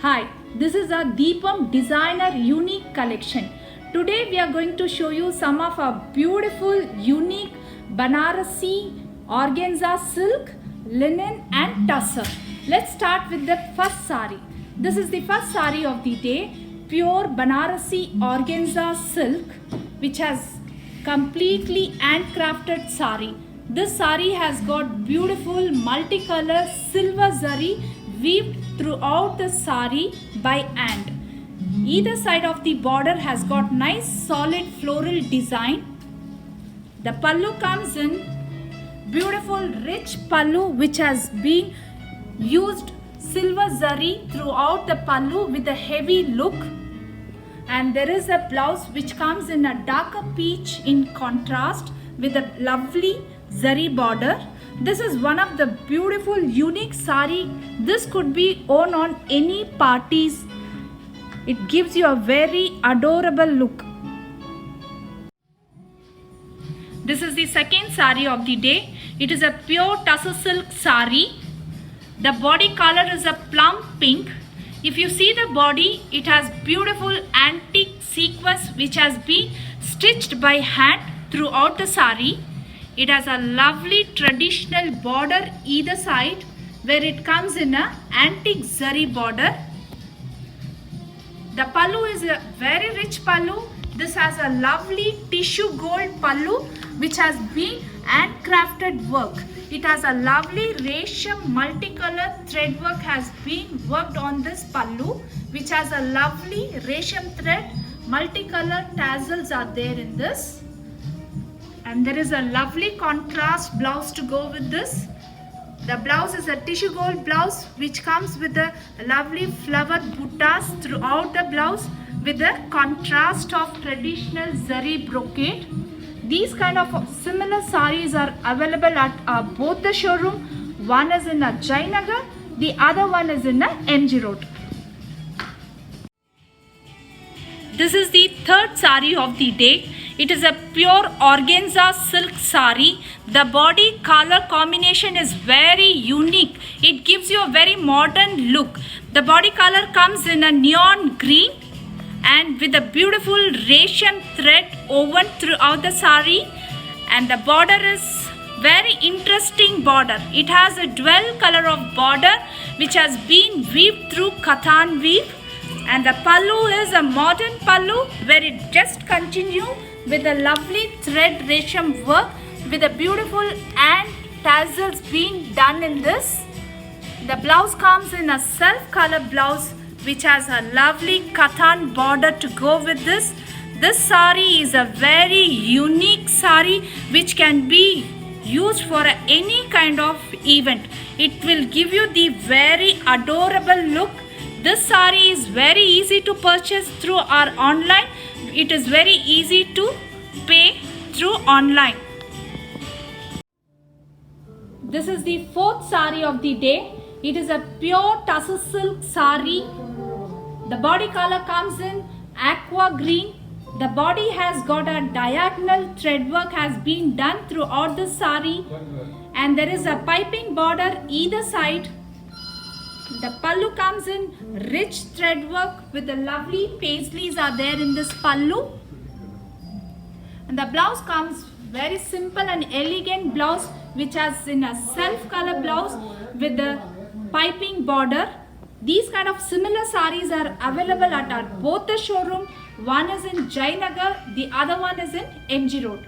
Hi, this is our Deepam Designer Unique Collection. Today we are going to show you some of our beautiful, unique Banarasi, organza silk, linen and tussar. Let's start with the first sari. This is the first sari of the day, pure Banarasi organza silk, which has completely handcrafted sari. This sari has got beautiful multicolor silver zari weaved throughout the sari by hand. Either side of the border has got nice solid floral design. The pallu comes in beautiful rich pallu which has been used silver zari throughout the pallu with a heavy look. And there is a blouse which comes in a darker peach in contrast with a lovely zari border. This is one of the beautiful unique sari. This could be worn on any parties. It gives you a very adorable look. This is the second sari of the day. It is a pure tussar silk sari. The body color is a plum pink. If you see the body, it has beautiful antique sequins which has been stitched by hand throughout the sari. It has a lovely traditional border either side where it comes in a antique zari border. The pallu is a very rich pallu. This has a lovely tissue gold pallu which has been handcrafted work. It has a lovely resham multicolor thread work has been worked on this pallu, which has a lovely resham thread. Multicolor tassels are there in this. And there is a lovely contrast blouse to go with this. The blouse is a tissue gold blouse which comes with a lovely flower buttas throughout the blouse with a contrast of traditional zari brocade. These kind of similar saris are available at both the showroom. One is in a Jayanagar, the other one is in a MG Road. This is the third sari of the day. It is a pure organza silk sari. The body color combination is very unique. It gives you a very modern look. The body color comes in a neon green and with a beautiful resham thread woven throughout the sari. And the border is very interesting border. It has a dual color of border which has been weaved through kathan weave. And the pallu is a modern pallu where it just continue with a lovely thread resham work with a beautiful and tassels being done in this. The blouse comes in a self color blouse which has a lovely kathan border to go with this. This sari is a very unique sari which can be used for any kind of event. It will give you the very adorable look. This sari is very easy to purchase through our online. It is very easy to pay through online. This is the fourth sari of the day. It is a pure tussar silk sari. The body color comes in aqua green. The body has got a diagonal thread work has been done throughout the sari. And there is a piping border either side. The pallu comes in rich thread work with the lovely paisleys are there in this pallu. And the blouse comes very simple and elegant blouse which has in a self color blouse with the piping border. These kind of similar saris are available at both the showroom. One is in Jayanagar, the other one is in MG Road.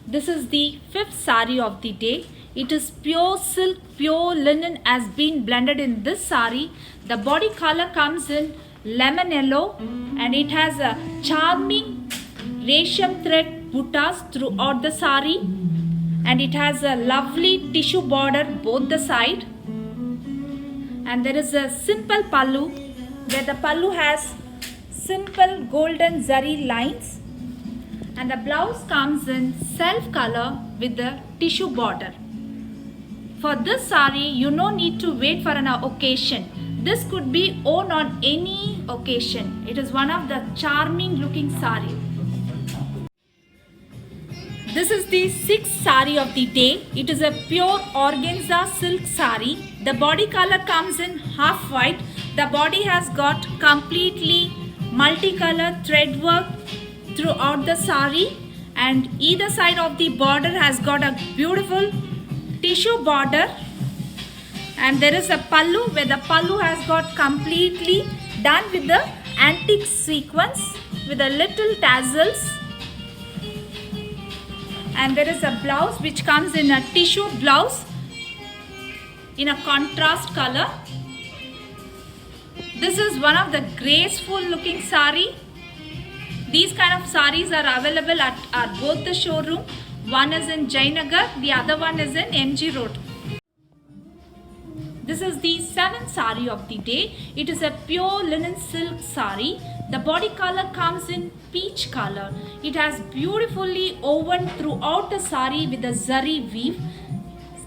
This is the fifth sari of the day. It is pure silk, pure linen has been blended in this sari. The body color comes in lemon yellow and it has a charming resham thread buttas throughout the sari. And it has a lovely tissue border both the side. And there is a simple pallu where the pallu has simple golden zari lines. And the blouse comes in self color with the tissue border. For this sari, you no need to wait for an occasion. This could be worn on any occasion. It is one of the charming looking sari. This is the sixth sari of the day. It is a pure organza silk sari. The body color comes in half white. The body has got completely multicolored thread work throughout the sari, and either side of the border has got a beautiful tissue border, and there is a pallu where the pallu has got completely done with the antique sequence with a little tassels, and there is a blouse which comes in a tissue blouse in a contrast color. This is one of the graceful looking sari. These kind of saris are available at both the showroom. One is in Jayanagar, the other one is in MG Road. This is the seventh sari of the day. It is a pure linen silk sari. The body color comes in peach color. It has beautifully woven throughout the sari with a zari weave.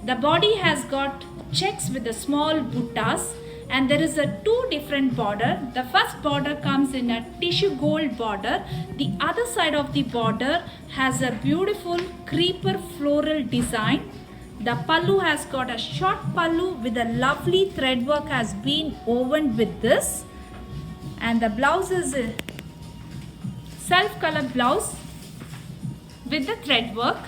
The body has got checks with the small buttas, and there is a two different border. The first border comes in a tissue gold border. The other side of the border has a beautiful creeper floral design. The pallu has got a short pallu with a lovely thread work has been woven with this, and the blouse is a self colored blouse with the thread work.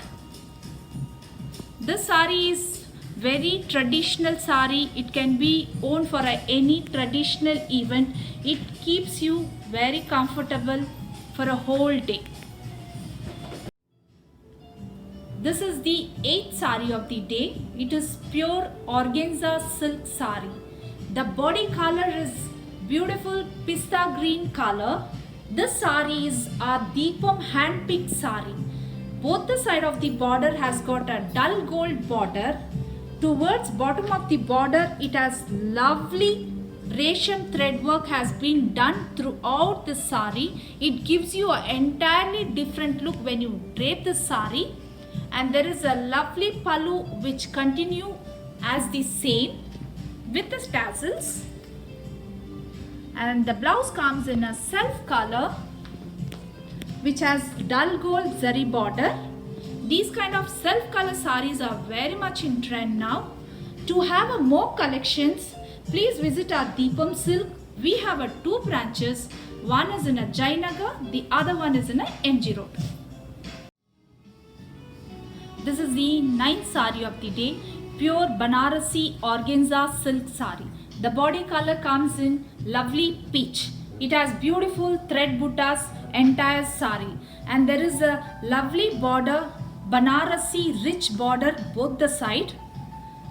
This sari is very traditional sari. It can be worn for any traditional event. It keeps you very comfortable for a whole day. This is the eighth sari of the day. It is pure organza silk sari. The body color is beautiful pista green color. This sari is a Deepam hand picked sari. Both the side of the border has got a dull gold border. Towards bottom of the border, it has lovely resham thread work has been done throughout the sari. It gives you an entirely different look when you drape the sari. And there is a lovely pallu which continue as the same with the tassels, and the blouse comes in a self color which has dull gold zari border. These kind of self color saris are very much in trend now. To have a more collections, please visit our Deepam Silk. We have two branches. One is in a Jayanagar, the other one is in a MG Road. This is the ninth sari of the day, pure Banarasi organza silk sari. The body color comes in lovely peach. It has beautiful thread buttas entire sari, and there is a lovely border, Banarasi rich border both the side,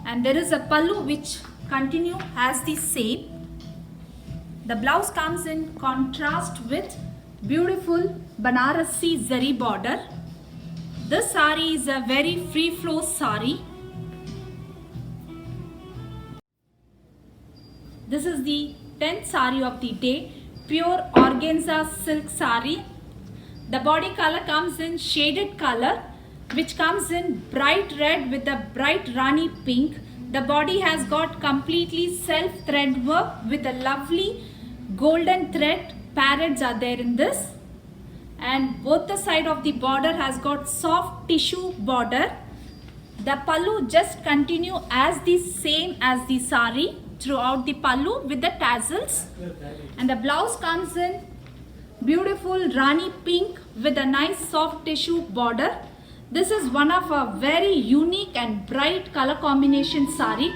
and there is a pallu which continue as the same. The blouse comes in contrast with beautiful Banarasi zari border. This sari is a very free flow sari. This is the 10th sari of the day, pure organza silk sari. The body color comes in shaded color, which comes in bright red with a bright rani pink. The body has got completely self thread work with a lovely golden thread parrots are there in this, and both the side of the border has got soft tissue border. The pallu just continue as the same as the sari throughout the pallu with the tassels, and the blouse comes in beautiful rani pink with a nice soft tissue border. This is one of a very unique and bright color combination sari.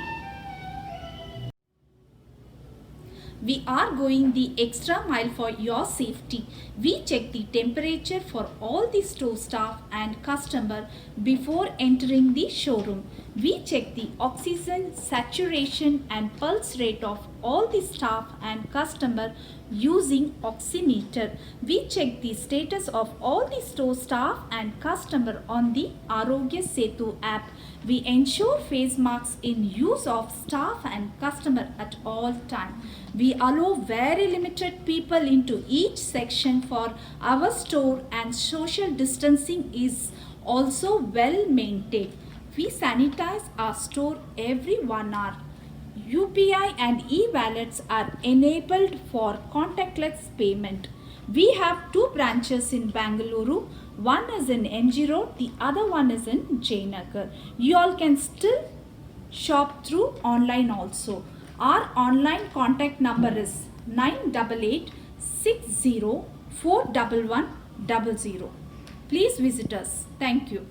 We are going the extra mile for your safety. We check the temperature for all the store staff and customer before entering the showroom. We check the oxygen saturation and pulse rate of all the staff and customer using oximeter. We check the status of all the store staff and customer on the Arogya Setu app. We ensure face masks in use of staff and customer at all time. We allow very limited people into each section for our store, and social distancing is also well maintained. We sanitize our store every 1 hour. UPI and e-wallets are enabled for contactless payment. We have two branches in Bangalore. One is in MG Road, the other one is in Jayanagar. You all can still shop through online also. Our online contact number is 988 60 411 00. Please visit us. Thank you.